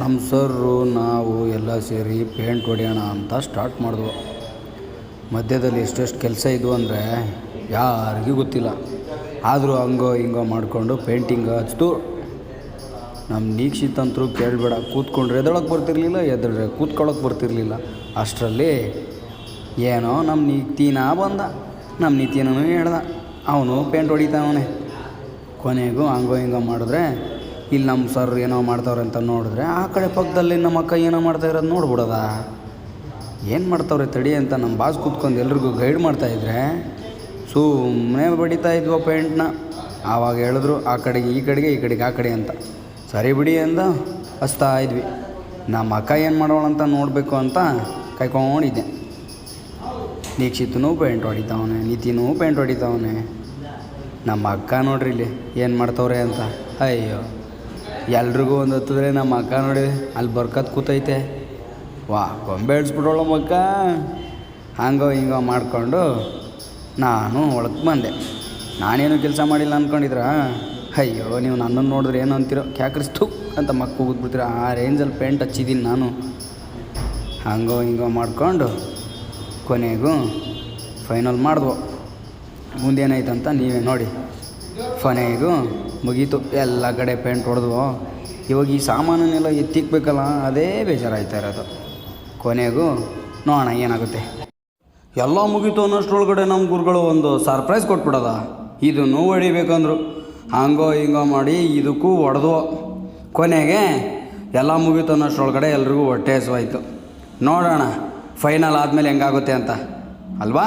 ನಮ್ಮ ಸರ್ರು ನಾವು ಎಲ್ಲ ಸೇರಿ ಪೇಂಟ್ ಹೊಡೆಯೋಣ ಅಂತ ಸ್ಟಾರ್ಟ್ ಮಾಡಿದ್ವು. ಮಧ್ಯದಲ್ಲಿ ಎಷ್ಟೆಷ್ಟು ಕೆಲಸ ಇದ್ವು ಅಂದರೆ ಯಾರಿಗೂ ಗೊತ್ತಿಲ್ಲ. ಆದರೂ ಹಂಗೋ ಹಿಂಗೋ ಮಾಡಿಕೊಂಡು ಪೇಂಟಿಂಗ್ ಹಚ್ತು. ನಮ್ಮ ನೀಕ್ಷಿತ್ ಅಂತರೂ ಕೇಳಬೇಡ, ಕೂತ್ಕೊಂಡ್ರೆ ಎದೊಳಕ್ಕೆ ಬರ್ತಿರ್ಲಿಲ್ಲ, ಎದ್ರೆ ಕೂತ್ಕೊಳ್ಳೋಕೆ ಬರ್ತಿರ್ಲಿಲ್ಲ. ಅಷ್ಟರಲ್ಲಿ ಏನೋ ನಮ್ಮ ನಿತಿನ ಬಂದ. ನಮ್ಮ ನಿತಿನೂ ಹೇಳ್ದ, ಅವನು ಪೇಂಟ್ ಹೊಡಿತಾವನೆ. ಕೊನೆಗೂ ಹಂಗೋ ಹಿಂಗೋ ಮಾಡಿದ್ರೆ ಇಲ್ಲಿ ನಮ್ಮ ಸರ್ ಏನೋ ಮಾಡ್ತಾವ್ರೆ ಅಂತ ನೋಡಿದ್ರೆ ಆ ಕಡೆ ಪಕ್ಕದಲ್ಲಿ ನಮ್ಮ ಅಕ್ಕ ಏನೋ ಮಾಡ್ತಾ ಇರೋದು ನೋಡ್ಬಿಡೋದ. ಏನು ಮಾಡ್ತಾವ್ರೆ ತಡಿ ಅಂತ ನಮ್ಮ ಬಾಸ್ ಕೂತ್ಕೊಂಡು ಎಲ್ರಿಗೂ ಗೈಡ್ ಮಾಡ್ತಾಯಿದ್ರೆ ಸುಮ್ಮನೆ ಬಡಿತಾ ಇದ್ವೋ ಪೇಂಟ್ನ. ಆವಾಗ ಹೇಳಿದ್ರು ಆ ಕಡೆಗೆ ಈ ಕಡೆಗೆ, ಈ ಕಡೆಗೆ ಆ ಕಡೆ ಅಂತ. ಸರಿ ಬಿಡಿ ಅಂದ ಹಚ್ತಾ ಇದ್ವಿ. ನಮ್ಮ ಅಕ್ಕ ಏನು ಮಾಡೋಣ ಅಂತ ನೋಡಬೇಕು ಅಂತ ಕಾಯ್ಕೊಂಡಿದ್ದೆ. ನೀಕ್ಷಿತನೂ ಪೇಂಟ್ ಹೊಡಿತಾವನೆ, ನಿತಿನೂ ಪೇಂಟ್ ಹೊಡಿತಾವನೆ. ನಮ್ಮ ಅಕ್ಕ ನೋಡ್ರಿ ಇಲ್ಲಿ ಏನು ಮಾಡ್ತವ್ರೆ ಅಂತ. ಅಯ್ಯೋ, ಎಲ್ರಿಗೂ ಒಂದು ಹತ್ತಿದ್ರೆ ನಮ್ಮ ಅಕ್ಕ ನೋಡಿ ಅಲ್ಲಿ ಬರ್ಕತ್ ಕೂತೈತೆ. ವಾ, ಗೊಂಬೆ ಇಳಿಸ್ಬಿಟ್ಟೋಳ ಅಕ್ಕ. ಹಂಗೋ ಹಿಂಗೋ ಮಾಡಿಕೊಂಡು ನಾನು ಒಳಗೆ ಬಂದೆ. ನಾನೇನು ಕೆಲಸ ಮಾಡಿಲ್ಲ ಅಂದ್ಕೊಂಡಿದ್ರ? ಅಯ್ಯೋ, ನೀವು ನನ್ನನ್ನು ನೋಡಿದ್ರೆ ಏನು ಅಂತೀರೋ, ಕ್ಯಾಕ್ರಿಸ್ತು ಅಂತ ಮಕ್ಕ ಹೋಗಿದ್ಬಿಡ್ತೀರ. ಆ ರೇಂಜಲ್ಲಿ ಪೇಂಟ್ ಹಚ್ಚಿದ್ದೀನಿ ನಾನು. ಹಂಗೋ ಹಿಂಗೋ ಮಾಡಿಕೊಂಡು ಕೊನೆಗೂ ಫೈನಲ್ ಮಾಡಿದ್ವು. ಮುಂದೇನಾಯ್ತಂತ ನೀವೇ ನೋಡಿ. ಕೊನೆಗೂ ಮುಗೀತು, ಎಲ್ಲ ಕಡೆ ಪೇಂಟ್ ಹೊಡೆದ್ವು. ಇವಾಗ ಈ ಸಾಮಾನನ್ನೆಲ್ಲ ಎತ್ತಿಕ್ಬೇಕಲ್ಲ, ಅದೇ ಬೇಜಾರಾಯ್ತಾ ಇರೋದು. ಕೊನೆಗೂ ನೋಡೋಣ ಏನಾಗುತ್ತೆ. ಎಲ್ಲ ಮುಗೀತು ಅನ್ನೋಷ್ಟ್ರೊಳಗಡೆ ನಮ್ಮ ಗುರುಗಳು ಒಂದು ಸರ್ಪ್ರೈಸ್ ಕೊಟ್ಬಿಡೋದ. ಇದನ್ನು ಹೊಡಿಬೇಕಂದ್ರು. ಹಂಗೋ ಹಿಂಗೋ ಮಾಡಿ ಇದಕ್ಕೂ ಹೊಡೆದ್ವು. ಕೊನೆಗೆ ಎಲ್ಲ ಮುಗೀತು ಅನ್ನೋಷ್ಟ್ರೊಳಗಡೆ ಎಲ್ರಿಗೂ ಹೊಟ್ಟೆ ಹಸಿವಾಯ್ತು. ನೋಡೋಣ ಫೈನಲ್ ಆದಮೇಲೆ ಹೆಂಗಾಗುತ್ತೆ ಅಂತ, ಅಲ್ವಾ?